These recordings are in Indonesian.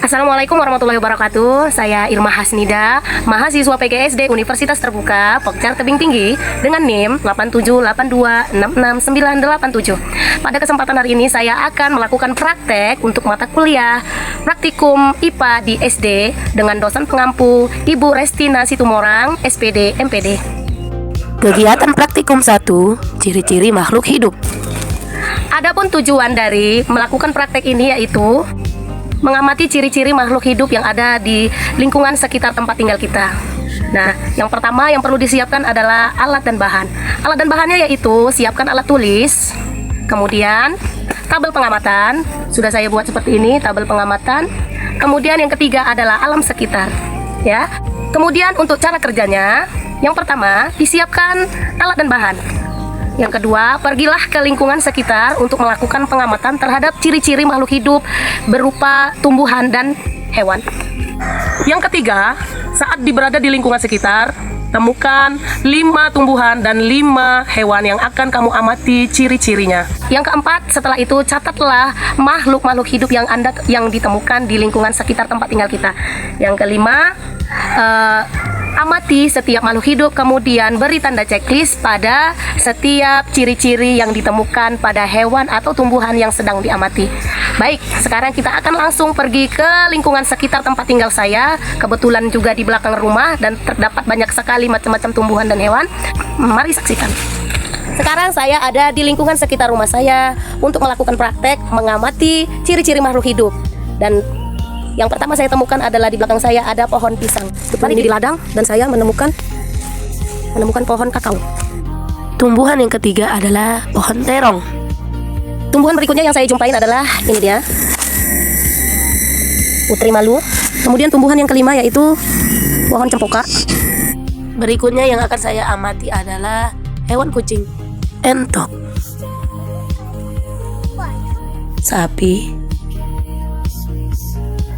Assalamualaikum warahmatullahi wabarakatuh. Saya Irma Hasnida, mahasiswa PGSD Universitas Terbuka Pokjar Tebing Tinggi dengan NIM 8782669987. Pada kesempatan hari ini saya akan melakukan praktek untuk mata kuliah praktikum IPA di SD dengan dosen pengampu Ibu Restina Situmorang, SPD MPD. Kegiatan praktikum 1, ciri-ciri makhluk hidup. Adapun tujuan dari melakukan praktek ini yaitu mengamati ciri-ciri makhluk hidup yang ada di lingkungan sekitar tempat tinggal kita. Nah, yang pertama yang perlu disiapkan adalah alat dan bahan. Alat dan bahannya yaitu siapkan alat tulis, kemudian tabel pengamatan. Sudah saya buat seperti ini, tabel pengamatan. Kemudian yang ketiga adalah alam sekitar, ya. Kemudian untuk cara kerjanya, yang pertama disiapkan alat dan bahan. Yang kedua, pergilah ke lingkungan sekitar untuk melakukan pengamatan terhadap ciri-ciri makhluk hidup berupa tumbuhan dan hewan. Yang ketiga, saat berada di lingkungan sekitar, temukan 5 tumbuhan dan 5 hewan yang akan kamu amati ciri-cirinya. Yang keempat, setelah itu catatlah makhluk-makhluk hidup yang ditemukan di lingkungan sekitar tempat tinggal kita. Yang kelima, amati setiap makhluk hidup, kemudian beri tanda checklist pada setiap ciri-ciri yang ditemukan pada hewan atau tumbuhan yang sedang diamati. Baik, sekarang kita akan langsung pergi ke lingkungan sekitar tempat tinggal saya. Kebetulan juga di belakang rumah dan terdapat banyak sekali macam-macam tumbuhan dan hewan. Mari saksikan. Sekarang saya ada di lingkungan sekitar rumah saya untuk melakukan praktek mengamati ciri-ciri makhluk hidup. Dan yang pertama saya temukan adalah di belakang saya ada pohon pisang. Mari di ladang dan saya menemukan pohon kakao. Tumbuhan yang ketiga adalah pohon terong. Tumbuhan berikutnya yang saya jumpain adalah ini dia, putri malu. Kemudian tumbuhan yang kelima yaitu pohon cempoka. Berikutnya yang akan saya amati adalah hewan kucing, entok, sapi.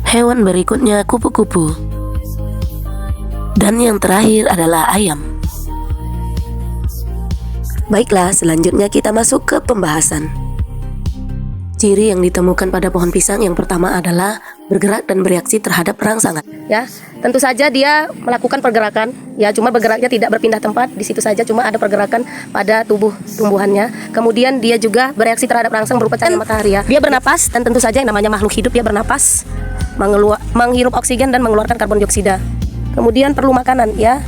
Hewan berikutnya kupu-kupu. Dan yang terakhir adalah ayam. Baiklah, selanjutnya kita masuk ke pembahasan. Ciri yang ditemukan pada pohon pisang yang pertama adalah bergerak dan bereaksi terhadap rangsangan. Ya, tentu saja dia melakukan pergerakan. Ya, cuma bergeraknya tidak berpindah tempat. Di situ saja cuma ada pergerakan pada tubuh tumbuhannya. Kemudian dia juga bereaksi terhadap rangsang berupa cahaya matahari. Ya. Dia bernapas dan tentu saja yang namanya makhluk hidup dia bernapas, menghirup oksigen dan mengeluarkan karbon dioksida. Kemudian perlu makanan, ya.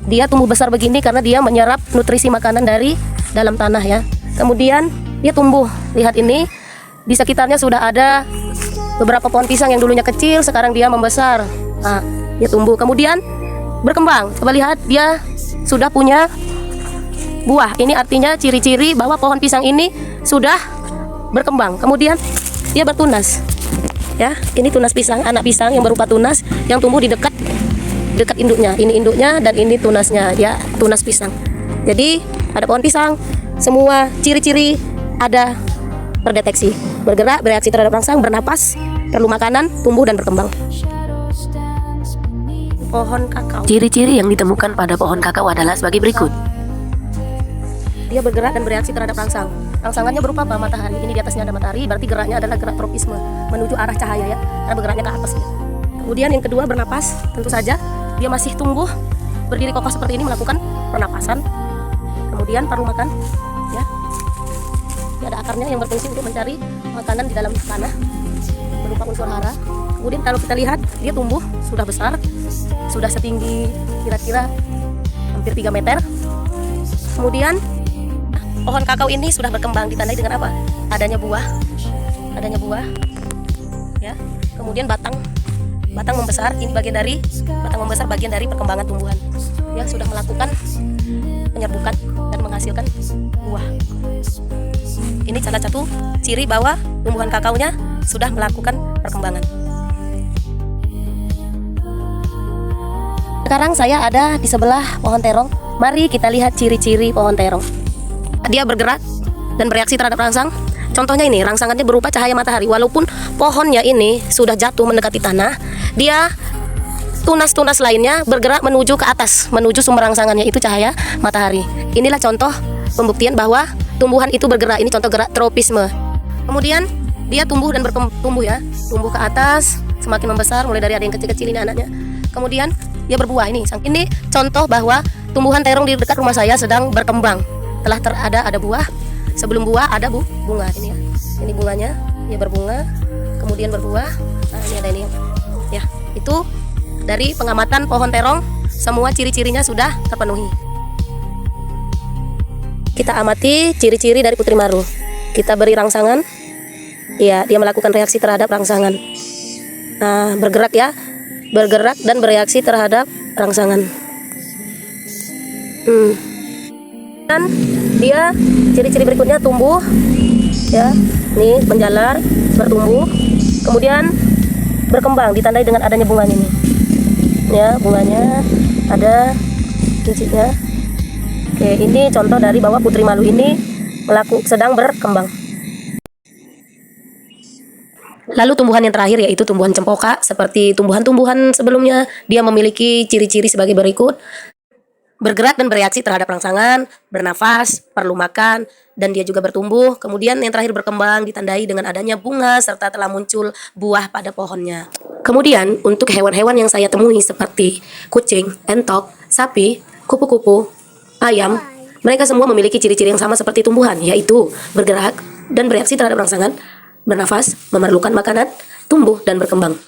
Dia tumbuh besar begini karena dia menyerap nutrisi makanan dari dalam tanah, ya. Kemudian dia tumbuh. Lihat ini, di sekitarnya sudah ada beberapa pohon pisang yang dulunya kecil, sekarang dia membesar. Nah, dia tumbuh. Kemudian berkembang. Coba lihat, dia sudah punya buah. Ini artinya ciri-ciri bahwa pohon pisang ini sudah berkembang. Kemudian dia bertunas. Ya, ini tunas pisang, anak pisang yang berupa tunas yang tumbuh di dekat induknya. Ini induknya dan ini tunasnya, ya, tunas pisang. Jadi ada pohon pisang, semua ciri-ciri ada terdeteksi. Bergerak, bereaksi terhadap rangsang, bernapas, perlu makanan, tumbuh dan berkembang. Pohon kakao. Ciri-ciri yang ditemukan pada pohon kakao adalah sebagai berikut. Dia bergerak dan bereaksi terhadap rangsang. Rangsangannya berupa apa? Matahari. Ini di atasnya ada matahari, berarti geraknya adalah gerak tropisme, menuju arah cahaya, ya, karena bergeraknya ke atas, ya. Kemudian yang kedua bernapas, tentu saja dia masih tumbuh berdiri kokoh seperti ini melakukan pernapasan. Kemudian perlu makan, ya. Dia ada akarnya yang berfungsi untuk mencari makanan di dalam tanah berupa unsur hara. Kemudian kalau kita lihat dia tumbuh sudah besar, sudah setinggi kira-kira hampir 3 meter. Kemudian pohon kakao ini sudah berkembang, ditandai dengan apa? Adanya buah, ya. Kemudian batang membesar. Ini bagian dari perkembangan tumbuhan. Ya, sudah melakukan penyerbukan dan menghasilkan buah. Ini salah satu ciri bahwa tumbuhan kakaonya sudah melakukan perkembangan. Sekarang saya ada di sebelah pohon terong. Mari kita lihat ciri-ciri pohon terong. Dia bergerak dan bereaksi terhadap rangsang. Contohnya ini, rangsangannya berupa cahaya matahari. Walaupun pohonnya ini sudah jatuh mendekati tanah, dia tunas-tunas lainnya bergerak menuju ke atas, menuju sumber rangsangannya, itu cahaya matahari. Inilah contoh pembuktian bahwa tumbuhan itu bergerak. Ini contoh gerak tropisme. Kemudian dia tumbuh dan bertumbuh ya, tumbuh ke atas, semakin membesar, mulai dari ada yang kecil-kecil ini anaknya. Kemudian dia berbuah ini. Ini contoh bahwa tumbuhan terong di dekat rumah saya sedang berkembang. Telah ada buah. Sebelum buah ada bunga ini ya. Ini bunganya, dia berbunga, kemudian berbuah. Nah, ini ada ini. Ya, itu dari pengamatan pohon terong, semua ciri-cirinya sudah terpenuhi. Kita amati ciri-ciri dari putri maru. Kita beri rangsangan. Ya, dia melakukan reaksi terhadap rangsangan. Nah, bergerak ya. Bergerak dan bereaksi terhadap rangsangan. Dan dia ciri-ciri berikutnya tumbuh ya. Nih, menjalar, bertumbuh, kemudian berkembang ditandai dengan adanya bunganya ini. Ya, bunganya ada kincitnya. Oke, ini contoh dari bahwa putri malu ini sedang berkembang. Lalu tumbuhan yang terakhir yaitu tumbuhan cempoka. Seperti tumbuhan-tumbuhan sebelumnya, dia memiliki ciri-ciri sebagai berikut. Bergerak dan bereaksi terhadap rangsangan, bernafas, perlu makan, dan dia juga bertumbuh. Kemudian yang terakhir berkembang ditandai dengan adanya bunga serta telah muncul buah pada pohonnya. Kemudian untuk hewan-hewan yang saya temui seperti kucing, entok, sapi, kupu-kupu, ayam, mereka semua memiliki ciri-ciri yang sama seperti tumbuhan, yaitu bergerak dan bereaksi terhadap rangsangan, bernafas, memerlukan makanan, tumbuh, dan berkembang.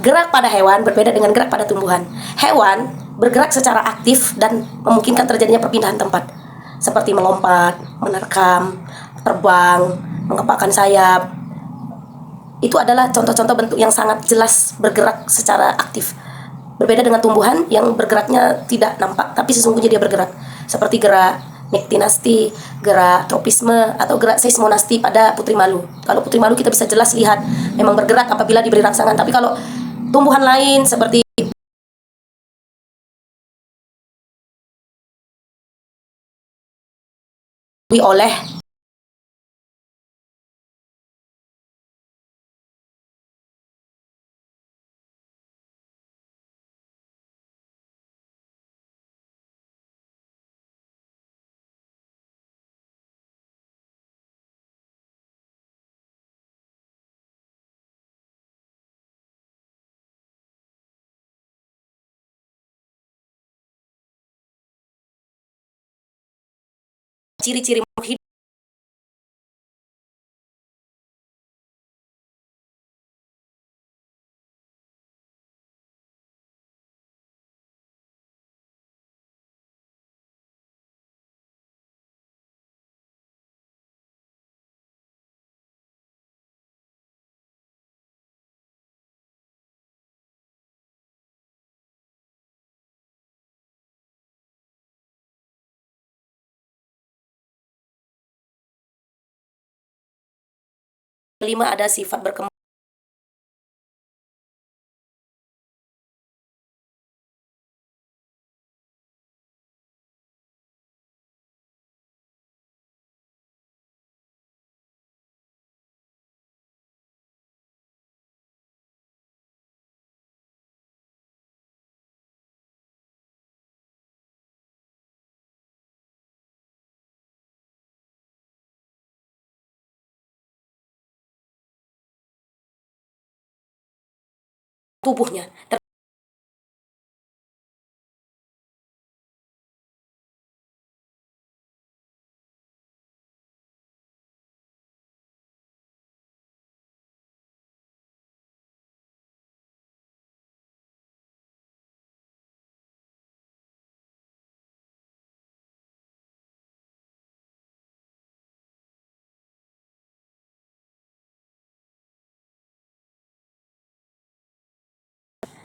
Gerak pada hewan berbeda dengan gerak pada tumbuhan. Hewan bergerak secara aktif dan memungkinkan terjadinya perpindahan tempat, seperti melompat, menerkam, terbang, mengepakkan sayap. Itu adalah contoh-contoh bentuk yang sangat jelas bergerak secara aktif. Berbeda dengan tumbuhan yang bergeraknya tidak nampak, tapi sesungguhnya dia bergerak, seperti gerak nektinasti, gerak tropisme, atau gerak seismonasti pada putri malu. Kalau putri malu kita bisa jelas lihat memang bergerak apabila diberi rangsangan, tapi kalau tumbuhan lain seperti oleh ciri-ciri hidup kelima ada sifat berkembang. Tubuhnya